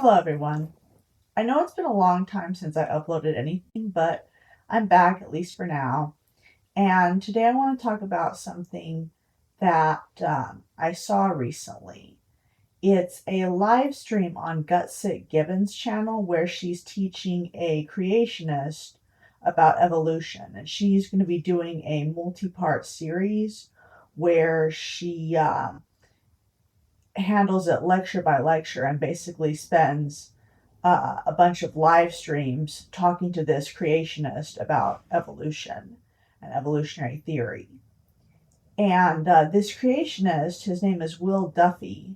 Hello, everyone. I know it's been a long time since I uploaded anything, but I'm back, at least for now. And today I want to talk about something that I saw recently. It's a live stream on Gutsick Gibbons' channel where she's teaching a creationist about evolution. And she's going to be doing a multi part series where she handles it lecture by lecture and basically spends a bunch of live streams talking to this creationist about evolution and evolutionary theory. And this creationist, his name is Will Duffy,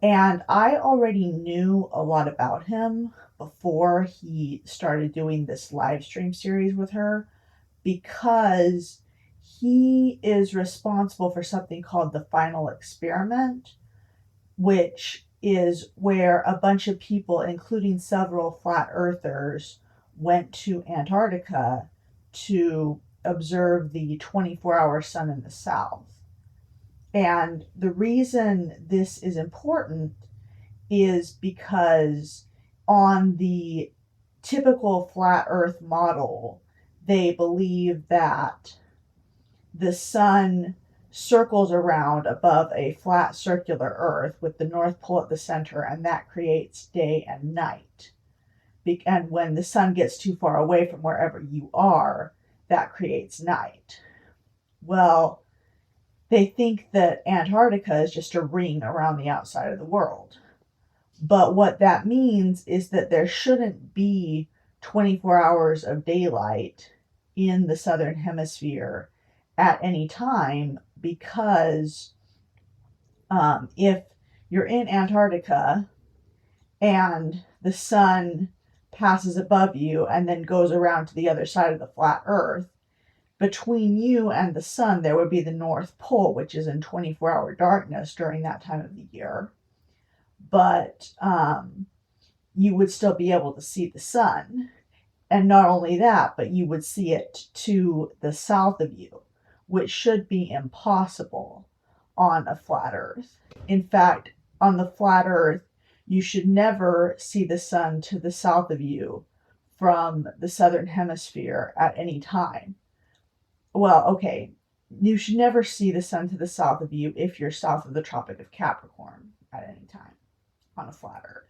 and I already knew a lot about him before he started doing this live stream series with her because he is responsible for something called the final experiment, which is where a bunch of people, including several flat earthers, went to Antarctica to observe the 24-hour sun in the south. And the reason this is important is because on the typical flat earth model, they believe that the sun circles around above a flat circular earth with the North Pole at the center, and that creates day and night. And when the sun gets too far away from wherever you are, that creates night. Well, they think that Antarctica is just a ring around the outside of the world. But what that means is that there shouldn't be 24 hours of daylight in the southern hemisphere at any time, because if you're in Antarctica and the sun passes above you and then goes around to the other side of the flat earth, between you and the sun there would be the North Pole, which is in 24-hour darkness during that time of the year. But you would still be able to see the sun. And not only that, but you would see it to the south of you, which should be impossible on a flat earth. In fact, on the flat earth, you should never see the sun to the south of you from the southern hemisphere at any time. Well, okay, you should never see the sun to the south of you if you're south of the Tropic of Capricorn at any time on a flat earth.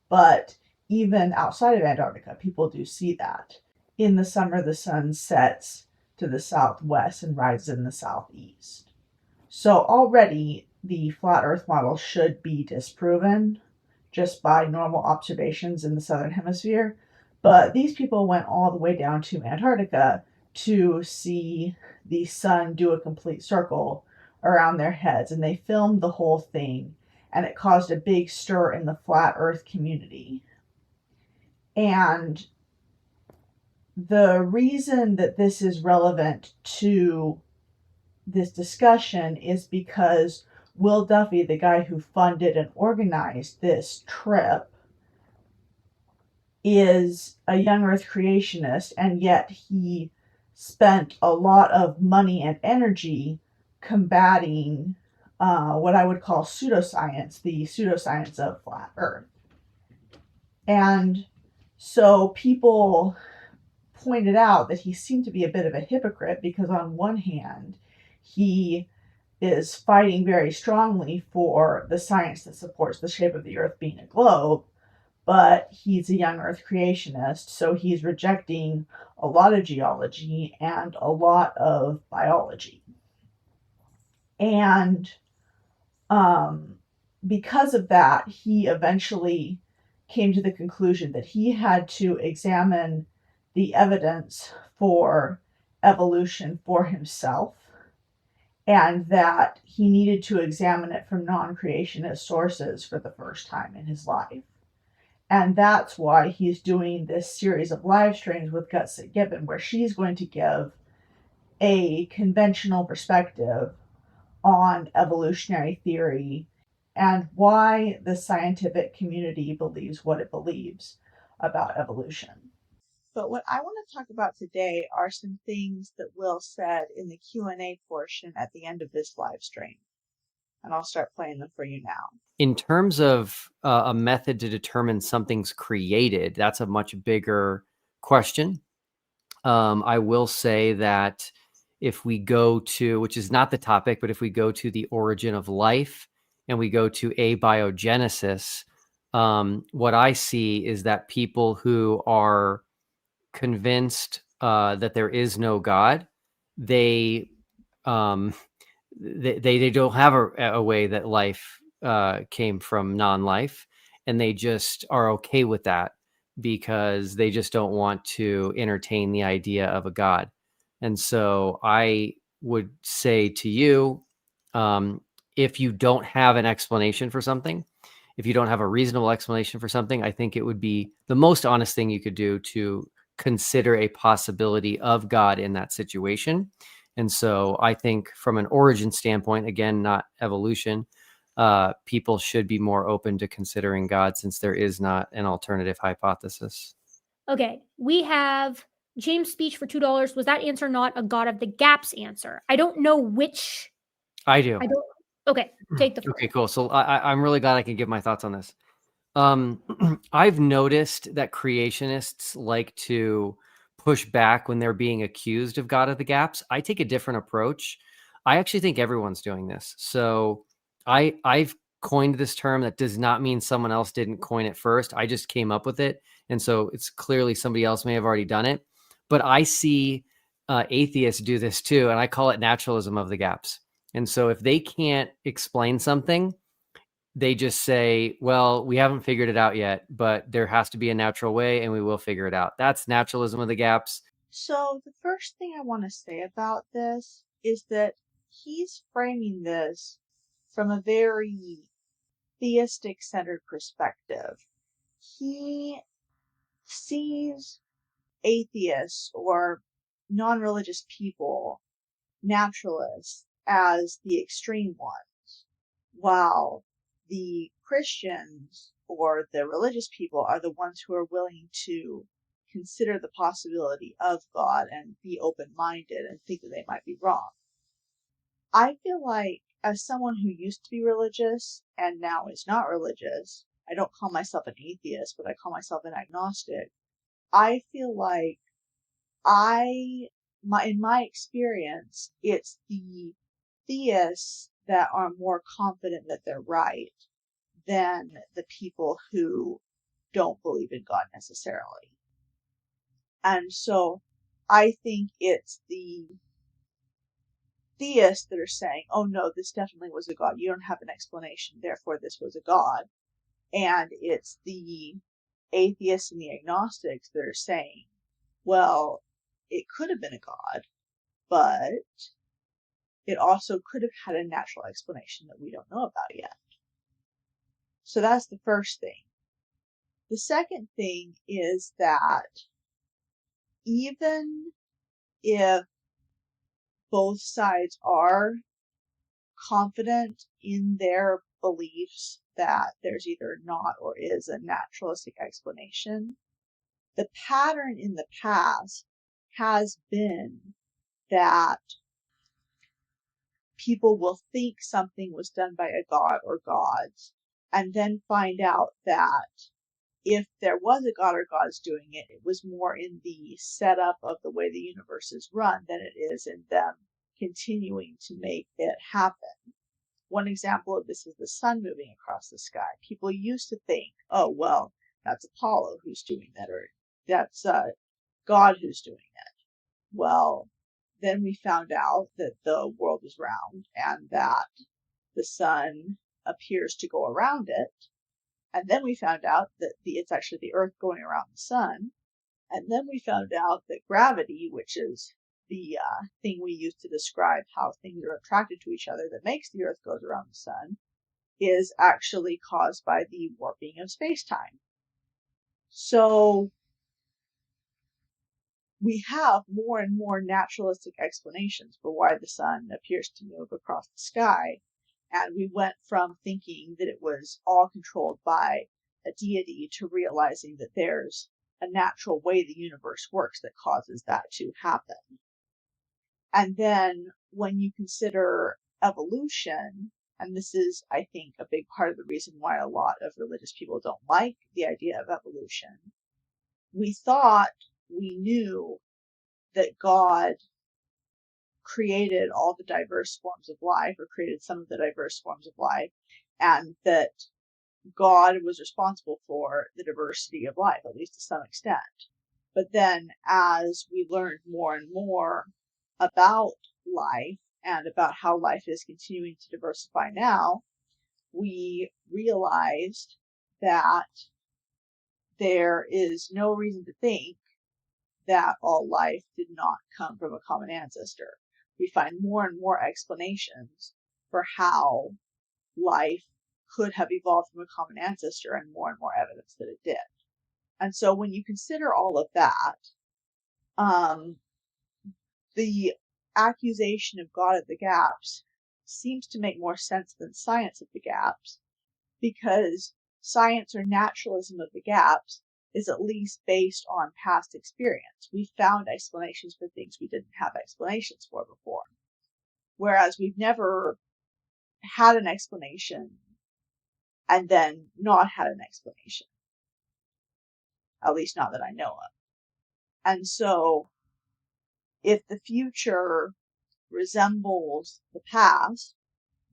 But even outside of Antarctica, people do see that. In the summer, the sun sets to the southwest and rises in the southeast. So already the flat earth model should be disproven just by normal observations in the southern hemisphere. But these people went all the way down to Antarctica to see the sun do a complete circle around their heads, and they filmed the whole thing, and it caused a big stir in the flat earth community. And the reason that this is relevant to this discussion is because Will Duffy, the guy who funded and organized this trip, is a young earth creationist, and yet he spent a lot of money and energy combating what I would call pseudoscience, the pseudoscience of flat earth. And so people pointed out that he seemed to be a bit of a hypocrite, because on one hand, he is fighting very strongly for the science that supports the shape of the earth being a globe, but he's a young earth creationist, so he's rejecting a lot of geology and a lot of biology. And because of that, he eventually came to the conclusion that he had to examine the evidence for evolution for himself, and that he needed to examine it from non-creationist sources for the first time in his life. And that's why he's doing this series of live streams with Gutsick Gibbon, where she's going to give a conventional perspective on evolutionary theory and why the scientific community believes what it believes about evolution. But what I want to talk about today are some things that Will said in the Q&A portion at the end of this live stream. and I'll start playing them for you now. In terms of a method to determine something's created, that's a much bigger question. I will say that if we go to, which is not the topic, but if we go to the origin of life and we go to abiogenesis, what I see is that people who are convinced that there is no God, they um, they don't have a way that life came from non-life, and they just are okay with that because they just don't want to entertain the idea of a God. And so I would say to you, um, if you don't have an explanation for something, if you don't have a reasonable explanation for something, I think it would be the most honest thing you could do to consider a possibility of God in that situation. And so I think from an origin standpoint, again, not evolution, people should be more open to considering God since there is not an alternative hypothesis. Okay, we have James' speech for $2. Was that answer not a God of the Gaps answer? I don't know which. I do. I don't. Okay, take the floor. Okay, cool. So I'm really glad I can give my thoughts on this. I've noticed that creationists like to push back when they're being accused of God of the Gaps. I take a different approach. I actually think everyone's doing this. So I've coined this term. That does not mean someone else didn't coin it first. I just came up with it. And so it's clearly somebody else may have already done it. But I see atheists do this too. And I call it naturalism of the gaps. And so if they can't explain something, they just say, well, we haven't figured it out yet, but there has to be a natural way and we will figure it out. That's naturalism of the gaps. So, the first thing I want to say about this is that he's framing this from a very theistic centered perspective. He sees atheists or non religious people, naturalists, as the extreme ones, while the Christians or the religious people are the ones who are willing to consider the possibility of God and be open minded and think that they might be wrong. I feel like, as someone who used to be religious and now is not religious, I don't call myself an atheist, but I call myself an agnostic. I feel like in my experience, it's the theists that are more confident that they're right than the people who don't believe in God necessarily. And so I think it's the theists that are saying, oh no, this definitely was a God. You don't have an explanation, therefore this was a God. And it's the atheists and the agnostics that are saying, well, it could have been a God, but it also could have had a natural explanation that we don't know about yet. So that's the first thing. The second thing is that even if both sides are confident in their beliefs that there's either not or is a naturalistic explanation, the pattern in the past has been that people will think something was done by a god or gods and then find out that if there was a god or gods doing it, it was more in the setup of the way the universe is run than it is in them continuing to make it happen. One example of this is the sun moving across the sky. People used to think, oh, well, that's Apollo who's doing that, or that's God who's doing it. Well, then we found out that the world is round and that the sun appears to go around it. And then we found out that it's actually the Earth going around the sun. And then we found out that gravity, which is the thing we use to describe how things are attracted to each other that makes the Earth goes around the sun, is actually caused by the warping of space-time. So we have more and more naturalistic explanations for why the sun appears to move across the sky. And we went from thinking that it was all controlled by a deity to realizing that there's a natural way the universe works that causes that to happen. And then when you consider evolution and this is, I think, a big part of the reason why a lot of religious people don't like the idea of evolution. We thought we knew that God created all the diverse forms of life, or created some of the diverse forms of life, and that God was responsible for the diversity of life, at least to some extent. But then as we learned more and more about life and about how life is continuing to diversify now, we realized that there is no reason to think that all life did not come from a common ancestor. We find more and more explanations for how life could have evolved from a common ancestor, and more evidence that it did. And so when you consider all of that, the accusation of God of the gaps seems to make more sense than science of the gaps, because science or naturalism of the gaps is at least based on past experience. We found explanations for things we didn't have explanations for before. Whereas we've never had an explanation and then not had an explanation. At least not that I know of. And so, if the future resembles the past,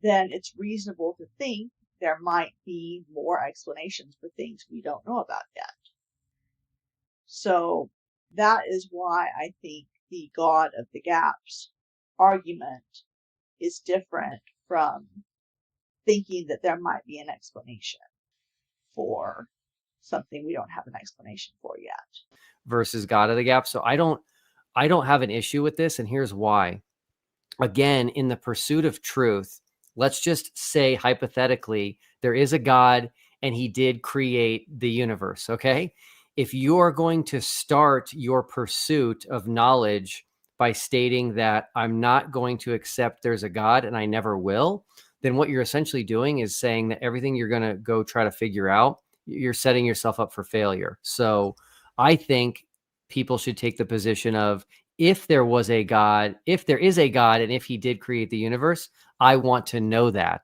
then it's reasonable to think there might be more explanations for things we don't know about yet. So that is why I think the God of the gaps argument is different from thinking that there might be an explanation for something we don't have an explanation for yet. Versus God of the gap. So I don't have an issue with this, and here's why. Again, in the pursuit of truth, let's just say hypothetically there is a God and he did create the universe, okay? If you are going to start your pursuit of knowledge by stating that I'm not going to accept there's a God and I never will, then what you're essentially doing is saying that everything you're going to go try to figure out, you're setting yourself up for failure. So I think people should take the position of, if there was a God, if there is a God, and if he did create the universe, I want to know that,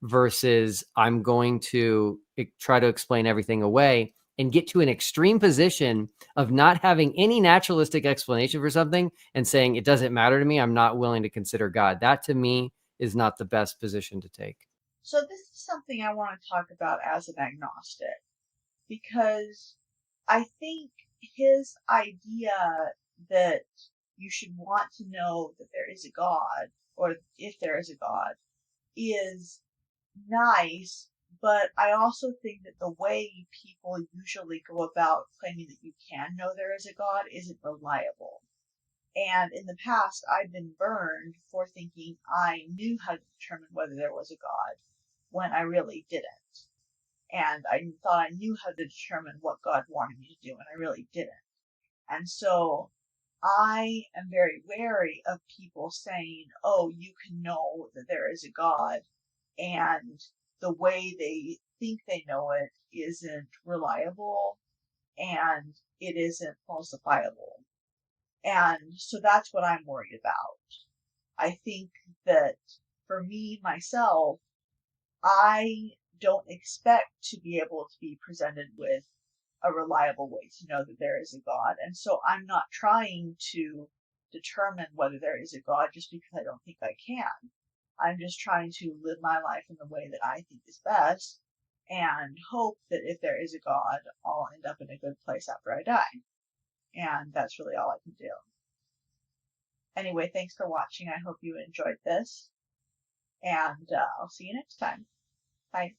versus I'm going to try to explain everything away and get to an extreme position of not having any naturalistic explanation for something and saying it doesn't matter to me, I'm not willing to consider God. That to me is not the best position to take. So this is something I want to talk about as an agnostic, because I think his idea that you should want to know that there is a God, or if there is a God, is nice, but I also think that the way people usually go about claiming that you can know there is a God isn't reliable. And in the past, I've been burned for thinking I knew how to determine whether there was a God when I really didn't. And I thought I knew how to determine what God wanted me to do, and I really didn't. And so I am very wary of people saying, oh, you can know that there is a God, and the way they think they know it isn't reliable and it isn't falsifiable. And so that's what I'm worried about. I think that for me, myself, I don't expect to be able to be presented with a reliable way to know that there is a God. And so I'm not trying to determine whether there is a God just because I don't think I can. I'm just trying to live my life in the way that I think is best, and hope that if there is a God, I'll end up in a good place after I die. And that's really all I can do. Anyway, thanks for watching. I hope you enjoyed this, and I'll see you next time. Bye.